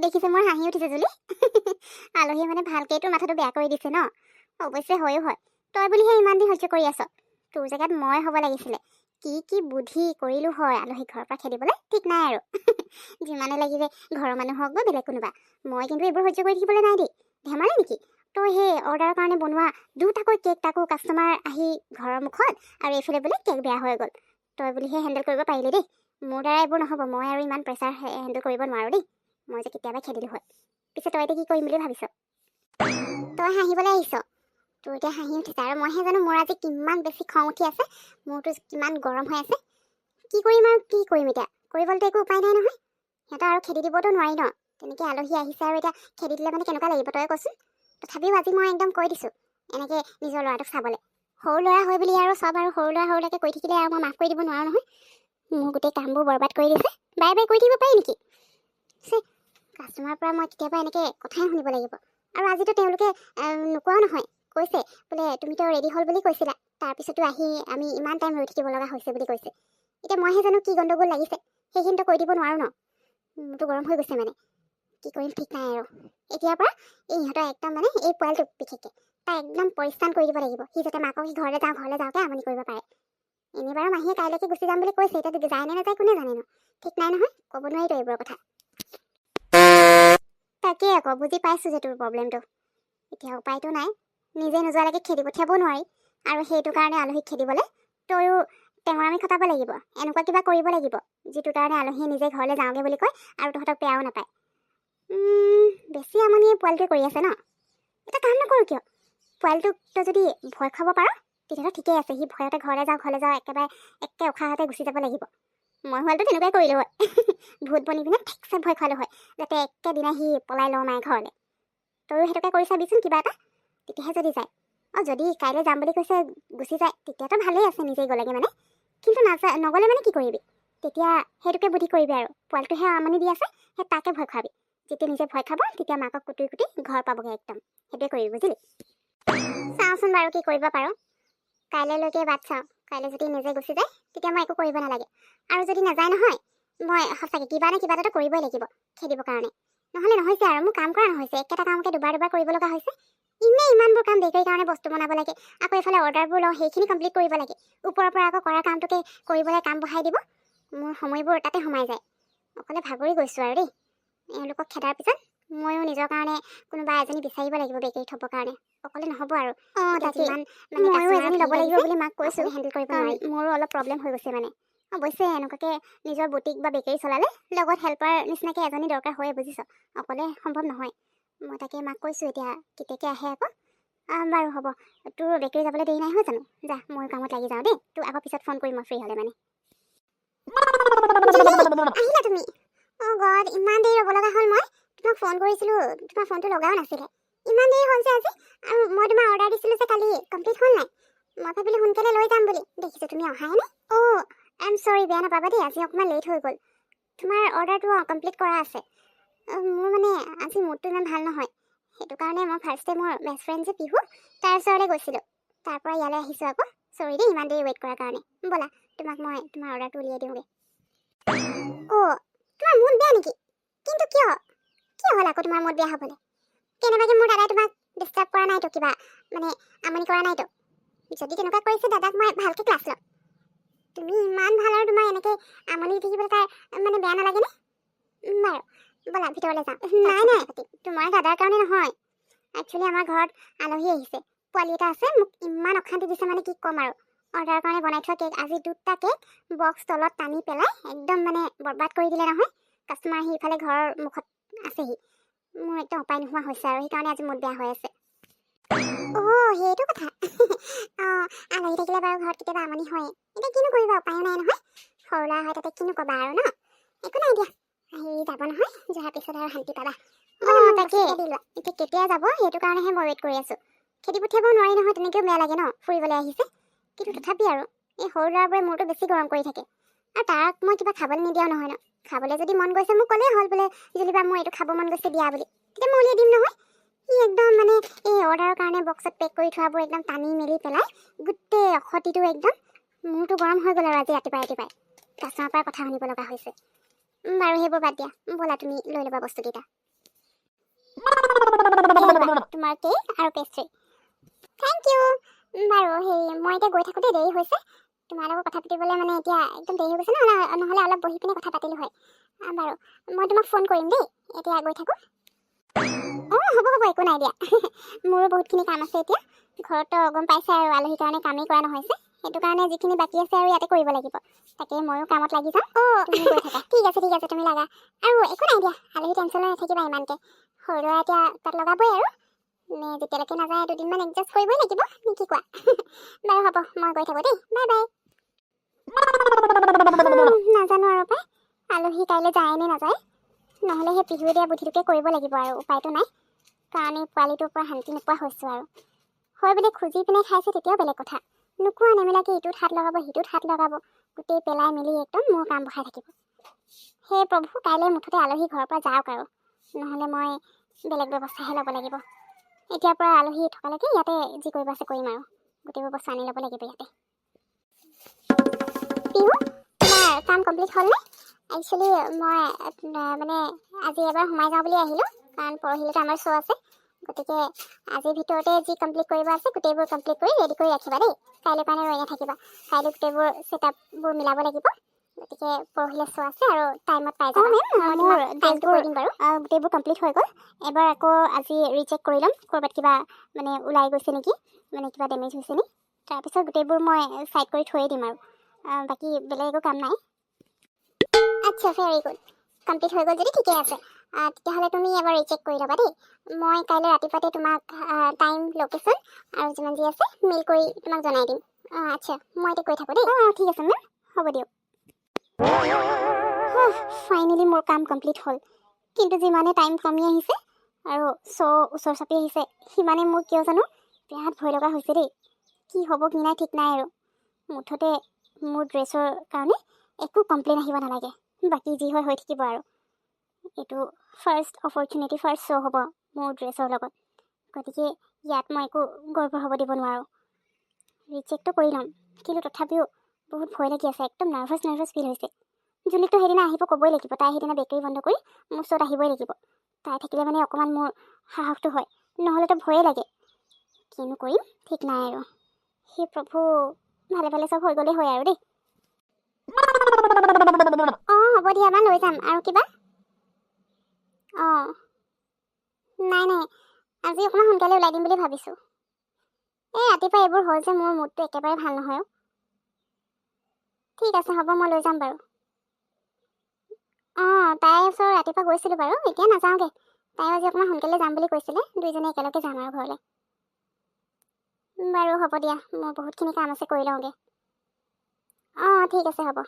দেখিছে মোৰ হাঁহি উঠিছে জুলি আলহীয়ে মানে ভালকৈ তোৰ মাথাটো বেয়া কৰি দিছে ন অৱশ্যে হয়ো হয় তই বুলিহে ইমান দিন সহ্য কৰি আছ তোৰ জেগাত মই হ'ব লাগিছিলে কি বুদ্ধি কৰিলো হয় আলহীক ঘৰৰ পৰা খেদিবলৈ ঠিক নাই আৰু যিমানে লাগিলে ঘৰৰ মানুহ হওক বা বেলেগ কোনোবা মই কিন্তু এইবোৰ সহ্য কৰি থাকিবলৈ নাই দেই ধেমালি নেকি তই সেই অৰ্ডাৰৰ কাৰণে বনোৱা দুটাকৈ কেক তাকো কাষ্টমাৰ আহি ঘৰৰ মুখত আৰু এইফালে বোলে কেক বেয়া হৈ গ'ল তই বুলিহে হেণ্ডেল কৰিব পাৰিলি দেই মোৰ দ্বাৰা এইবোৰ নহ'ব মই আৰু ইমান প্ৰেছাৰ হেণ্ডেল কৰিব নোৱাৰোঁ দেই মই যে কেতিয়াবা খেদিলোঁ হয় পিছে তই এতিয়া কি কৰিম বুলি ভাবিছ তই হাঁহিবলৈ আহিছ তোৰ এতিয়া হাঁহি উঠিছে আৰু মইহে জানো মোৰ আজি কিমান বেছি খং উঠি আছে মোৰতো কিমান গৰম হৈ আছে কি কৰিম এতিয়া কৰিবলৈতো একো উপায় নাই নহয় সিহঁতক আৰু খেদি দিবতো নোৱাৰি ন তেনেকৈ আলহী আহিছে আৰু এতিয়া খেদি দিলে মানে কেনেকুৱা লাগিব তই কচোন তথাপিও আজি মই একদম কৈ দিছোঁ এনেকৈ নিজৰ ল'ৰাটোক চাবলৈ সৰু ল'ৰা হৈ বুলি আৰু চব আৰু সৰু ল'ৰাকৈ কৈ থাকিলে আৰু মই মাফ কৰি দিব নোৱাৰোঁ নহয় মোৰ গোটেই কামবোৰ বৰবাদ কৰি দিছে বাৰে বাৰে কৈ থাকিব পাৰি নেকি কাষ্টমাৰৰ পৰা মই কেতিয়াবা এনেকৈ কথাই শুনিব লাগিব আৰু আজিতো তেওঁলোকে নোকোৱাও নহয় কৈছে বোলে তুমিতো ৰেডি হ'ল বুলি কৈছিলা তাৰপিছতো আহি আমি ইমান টাইম ৰৈ থাকিব লগা হৈছে বুলি কৈছে এতিয়া মইহে জানো কি গণ্ডগোল লাগিছে সেইখিনিতো কৈ দিব নোৱাৰোঁ ন মোৰতো গৰম হৈ গৈছে মানে কি কৰিম ঠিক নাই আৰু এতিয়াৰ পৰা এই ইহঁতৰ একদম মানে এই পোৱালিটোক বিশেষকৈ তাই একদম পৰিস্থান কৰি দিব লাগিব সি যাতে মাকক সি ঘৰলৈ যাওঁতে আমনি কৰিব পাৰে এনেই বাৰু মাহীয়ে কাইলৈকে গুচি যাম বুলি কৈছে এতিয়া যায় নে নাযায় কোনে জানে ন ঠিক নাই নহয় ক'ব নোৱাৰিতো এইবোৰৰ কথা তাকেই আকৌ বুজি পাইছোঁ যে তোৰ প্ৰব্লেমটো এতিয়া উপায়তো নাই নিজে নোযোৱালৈকে খেদি পঠিয়াবও নোৱাৰি আৰু সেইটো কাৰণে আলহীক খেদিবলৈ তয়ো টেঙৰামি খটাব লাগিব এনেকুৱা কিবা কৰিব লাগিব যিটো কাৰণে আলহীয়ে নিজে ঘৰলৈ যাওঁগৈ বুলি কয় আৰু তহঁতক বেয়াও নাপায় বেছি আমনি পোৱালিটোৱে কৰি আছে ন এটা কাম নকৰোঁ কিয় পোৱালিটোক তই যদি ভয় খাব পাৰ তেতিয়াতো ঠিকেই আছে সি ভয়তে ঘৰলৈ যাওঁ একেবাৰে একে উশাহতে গুচি যাব লাগিব মই হোৱালটো তেনেকুৱাই কৰিলোঁ হয় ভূত বনি পিনে ঠিকছে ভয় খোৱালোঁ হয় যাতে একেদিনাই সি পলাই লওঁ মায়ে ঘৰলৈ তয়ো সেইটোকে কৰি চাবিচোন কিবা এটা তেতিয়াহে যদি যায় যদি কাইলৈ যাম বুলি কৈছে গুচি যায় তেতিয়াতো ভালেই আছে নিজেই গ'লেগৈ মানে কিন্তু নগ'লে মানে কি কৰিবি তেতিয়া সেইটোকে বুদ্ধি কৰিবি আৰু পোৱালিটোহে আমনি দি আছে সেই তাকে ভয় খোৱাবি যেতিয়া নিজে ভয় খাব তেতিয়া মাকক কুটি ঘৰ পাবগৈ একদম সেইটোৱে কৰিবি বুজিলি চাওঁচোন বাৰু কি কৰিব পাৰোঁ কাইলৈলৈকে বাট চাওঁ কাইলৈ যদি নিজে গুচি যায় তেতিয়া মই একো কৰিব নালাগে আৰু যদি নাযায় নহয় মই সঁচাকৈ কিবা এটাতো কৰিবই লাগিব খেদিবৰ কাৰণে নহ'লে নহৈছে আৰু মোৰ কাম কৰা নহৈছে একেটা কামকে দুবাৰ কৰিব লগা হৈছে ইমানবোৰ কাম বেকাৰীৰ কাৰণে বস্তু বনাব লাগে আকৌ এইফালে অৰ্ডাৰবোৰ লওঁ সেইখিনি কমপ্লিট কৰিব লাগে ওপৰৰ পৰা আকৌ কৰা কামটোকে কৰিবলৈ কাম বঢ়াই দিব মোৰ সময়বোৰ তাতে সোমাই যায় অকলে ভাগৰি গৈছোঁ আৰু দেই এওঁলোকক খেদাৰ পিছত ময়ো নিজৰ কাৰণে কোনোবা এজনী বিচাৰিব লাগিব বেকাৰীত থ'বৰ কাৰণে অকলে নহ'ব আৰু তাকে ময়ো এজনী ল'ব লাগিব বুলি মাক কৈছোঁ হেণ্ডেল কৰিব নোৱাৰি মোৰো অলপ প্ৰব্লেম হৈ গৈছে মানে অৱশ্যে এনেকুৱাকৈ নিজৰ বুটিক বা বেকাৰী চলালে লগত হেল্পাৰ নিচিনাকৈ এজনী দৰকাৰ হয়ে বুজিছ অকলে সম্ভৱ নহয় মই তাকে মাক কৈছোঁ এতিয়া কেতিয়াকৈ আহে আকৌ বাৰু হ'ব তোৰ বেকাৰী যাবলৈ দেৰি নাই হয় জানো যা মই কামত লাগি যাওঁ দেই তোক আকৌ পিছত ফোন কৰিম মই ফ্ৰী হ'লে মানে আহিলা তুমি গড ইমান দেৰি ৰ'ব লগা হ'ল মই তোমাক ফোন কৰিছিলোঁ তোমাৰ ফোনটো লগাও নাছিলে ইমান দেৰি হ'ল যে আজি আৰু মই তোমাৰ অৰ্ডাৰ দিছিলোঁ যে কালি কমপ্লিট হ'ল নাই মই ভাবিলোঁ সোনকালে লৈ যাম বুলি দেখিছোঁ তুমি অহাই নাই আই এম চৰি বেয়া নাপাবা দেই আজি অকণমান লেট হৈ গ'ল তোমাৰ অৰ্ডাৰটো কমপ্লিট কৰা আছে মোৰ মানে আজি মুডটো ইমান ভাল নহয় সেইটো কাৰণে মই ফাৰ্ষ্টে মোৰ বেষ্ট ফ্ৰেণ্ড যে পিহু তাৰ ওচৰলৈ গৈছিলোঁ তাৰ পৰা ইয়ালৈ আহিছোঁ আকৌ চৰি দেই ইমান দেৰি ৱেইট কৰাৰ কাৰণে ব'লা তোমাক মই তোমাৰ অৰ্ডাৰটো উলিয়াই দিওঁগৈ তোমাৰ মুড বেয়া নেকি কিন্তু কিয় হ'ল আকৌ তোমাৰ মুড বেয়া হ'বলৈ কেনেবাকৈ মোৰ দাদাই তোমাক ডিষ্টাৰ্ব কৰা নাইতো কিবা মানে আমনি কৰা নাইতো যদি তেনেকুৱা কৰিছে দাদাক মই ভালকৈ ক্লাছ ল'ম তুমি ইমান ভাল আৰু তোমাৰ এনেকৈ আমনি দি থাকিবলৈ তাৰ মানে বেয়া নালাগেনে বাৰু ব'লা ভিতৰলৈ যাওঁ নাই তোমাৰ দাদাৰ কাৰণে নহয় একচুৱেলি আমাৰ ঘৰত আলহী আহিছে পোৱালি এটা আছে মোক ইমান অশান্তি দিছে মানে কি ক'ম আৰু অৰ্ডাৰৰ কাৰণে বনাই থোৱা কেক আজি 2টা কেক বক্স তলত টানি পেলাই একদম মানে বৰবাদ কৰি দিলে নহয় কাষ্টমাৰ আহি ইফালে ঘৰৰ মুখত আছেহি মোৰ একদম উপায় নোহোৱা হৈছে আৰু সেইকাৰণে আজি মুড বেয়া হৈ আছে সেইটো কথা আলহী থাকিলে বাৰু ঘৰত কেতিয়াবা আমনি হয় এতিয়া কিনো কৰিবা উপায়ো নাই নহয় সৰু ল'ৰা হয় তাতে কিনো ক'বা আৰু ন একো নাই দিয়া আহি যাব নহয় যোৱাৰ পিছত আৰু শান্তি পাবা তাকে এতিয়া কেতিয়া যাব সেইটো কাৰণেহে মই ৱেইট কৰি আছোঁ খেদি পঠিয়াব নোৱাৰি নহয় তেনেকৈও বেয়া লাগে ন ফুৰিবলৈ আহিছে কিন্তু তথাপি আৰু এই সৰু ল'ৰাবোৰে মোৰতো বেছি গৰম কৰি থাকে আৰু তাক মই কিবা খাবলৈ নিদিয়াও নহয় ন খাবলৈ যদি মন গৈছে মোক ক'লেই হ'ল বোলে যেনিবা মোৰ এইটো খাব মন গৈছে দিয়া বুলি তেতিয়া মই উলিয়াই দিম নহয় সি একদম মানে এই অৰ্ডাৰৰ কাৰণে বক্সত পেক কৰি থোৱাবোৰ একদম টানি মেলি পেলাই গোটেই অসতিটো একদম মোৰতো গৰম হৈ গ'ল আৰু আজি ৰাতিপুৱাই কাষ্টমাৰৰ পৰা কথা শুনিব লগা হৈছে বাৰু সেইবোৰ বাদ দিয়া ব'লা তুমি লৈ ল'বা বস্তুকেইটা তোমাৰ কেক আৰু পেষ্ট্ৰি। Thank U. বাৰু হেৰি মই এতিয়া গৈ থাকোঁতে দেৰি হৈছে, তোমাৰ লগত কথা পাতিবলৈ মানে এতিয়া একদম দেৰি হৈ গৈছে নহ'লে অলপ বহি পিনে কথা পাতিলোঁ হয়। বাৰু মই তোমাক ফোন কৰিম দেই, এতিয়া গৈ থাকোঁ। হ'ব একো নাই দিয়া। মোৰো বহুতখিনি কাম আছে এতিয়া ঘৰততো গম পাইছে আৰু আলহীৰ কাৰণে কামেই কৰা নহৈছে, সেইটো কাৰণে যিখিনি বাকী আছে আৰু ইয়াতে কৰিব লাগিব। তাকে ময়ো কামত লাগি যাম। তুমি গৈ থাকা। ঠিক আছে তুমি লাগা। আৰু একো নাই দিয়া, আলহী টেনশ্যন লৈ নাথাকিবা ইমানকৈ। সৰু ল'ৰা এতিয়া তাত লগাবই আৰু যেতিয়ালৈকে নাযায় দুদিনমান এডজাষ্ট কৰিবই লাগিব নে কি কোৱা? বাৰু হ'ব, মই গৈ থাকোঁ দেই। Bye bye. নাজানো আৰু পাই আলহী কাইলৈ যায় নে নাযায়, নহ'লে সেই পিহুৱে দিয়া বুদ্ধিটোকে কৰিব লাগিব আৰু উপায়টো নাই, কাৰণ এই পোৱালিটোৰ পৰা শান্তি নোপোৱা হৈছোঁ আৰু। হয় বুলি খুজি পিনে খাইছে তেতিয়াও বেলেগ কথা, নোখোৱা নেমেলাকৈ ইটোত হাত লগাব সিটোত হাত লগাব, গোটেই পেলাই মেলি একদম মোৰ কাম বঢ়াই থাকিব। সেই প্ৰভু কাইলৈ মুঠতে আলহী ঘৰৰ পৰা যাওক আৰু, নহ'লে মই বেলেগ ব্যৱস্থাহে ল'ব লাগিব। এতিয়াৰ পৰা আলহী থকালৈকে ইয়াতে যি কৰিব আছে কৰিম আৰু, গোটেইবোৰ বস্তু আনি ল'ব লাগিব ইয়াতে। পিহু, তোমাৰ কাম কমপ্লিট হ'লনে? একচুৱেলি মই মানে আজি এবাৰ সোমাই যাওঁ বুলি আহিলোঁ, কাৰণ পৰহিলৈকে আমাৰ শ্ব' আছে। গতিকে আজিৰ ভিতৰতে যি কমপ্লিট কৰিব আছে গোটেইবোৰ কমপ্লিট কৰি ৰেডি কৰি ৰাখিবা দেই, কাইলৈ কাৰণে ৰৈ নাথাকিবা। কাইলৈ গোটেইবোৰ ছেটআপবোৰ মিলাব লাগিব, গতিকে পৰহিলৈ শ্ব' আছে আৰু টাইমত পাই যাবা। মোৰ টাইমটো কৈ দিম বাৰু। গোটেইবোৰ কমপ্লিট হৈ গ'ল। এবাৰ আকৌ আজি ৰিচেক কৰি ল'ম, ক'ৰবাত কিবা মানে ওলাই গৈছে নেকি, মানে কিবা ডেমেজ হৈছে নেকি। তাৰপিছত গোটেইবোৰ মই চাইড কৰি থৈয়ে দিম আৰু, বাকী বেলেগ একো কাম নাই। আচ্ছা, ভেৰি গুড। কমপ্লিট হৈ গ'ল যদি ঠিকে আছে। তেতিয়াহ'লে তুমি এবাৰ ৰিচেক কৰি ল'বা দেই। মই কাইলৈ ৰাতিপুৱাতে তোমাক টাইম লোকেশ্যন আৰু যিমান যি আছে মেইল কৰি তোমাক জনাই দিম। আচ্ছা, মই এতিয়া কৈ থাকোঁ দেই। ঠিক আছে মেম, হ'ব দিয়ক। ফাইনেলি মোৰ কাম কমপ্লিট হ'ল, কিন্তু যিমানে টাইম কমি আহিছে আৰু শ্ব' ওচৰ চাপি আহিছে সিমানে মোৰ কিয় জানো বিৰাট ভয় লগা হৈছে দেই। কি হ'ব কি নাই ঠিক নাই আৰু। মুঠতে মোৰ ড্ৰেছৰ কাৰণে একো কমপ্লেইন আহিব নালাগে, বাকী যি হয় হৈ থাকিব আৰু। এইটো ফাৰ্ষ্ট অপৰচুনিটি, ফাৰ্ষ্ট শ্ব' হ'ব মোৰ ড্ৰেছৰ লগত, গতিকে ইয়াত মই একো গৰ্বৰ হ'ব দিব নোৱাৰোঁ। ৰিচেকটো কৰি ল'ম, কিন্তু তথাপিও বহুত ভয় লাগি আছে, একদম নাৰ্ভাছ ফিল হৈছে। জুলিতো সেইদিনা আহিব ক'বই লাগিব, তাই সেইদিনা বেকাৰী বন্ধ কৰি মোৰ ওচৰত আহিবই লাগিব। তাই থাকিলে মানে অকণমান মোৰ সাহসটো হয়, নহ'লেতো ভয়ে লাগে। কিনো কৰিম ঠিক নাই আৰু। সেই প্ৰভু, ভালে ভালে চব হৈ গ'লেই হয় আৰু দেই। হ'ব দিয়া, মই লৈ যাম। আৰু কিবা? নাই আজি অকণমান সোনকালে ওলাই দিম বুলি ভাবিছোঁ। ৰাতিপুৱা এইবোৰ হ'ল যে মোৰ মুডটো একেবাৰে ভাল নহয়। ঠিক আছে হ'ব, মই লৈ যাম বাৰু। তাইৰ ওচৰত ৰাতিপুৱা গৈছিলোঁ বাৰু, এতিয়া নাযাওঁগৈ। তাই আজি অকণমান সোনকালে যাম বুলি কৈছিলে, দুইজনে একেলগে যাম আৰু ঘৰলৈ। বাৰু হ'ব দিয়া, মোৰ বহুতখিনি কাম আছে কৰি লওঁগৈ। ঠিক আছে হ'ব।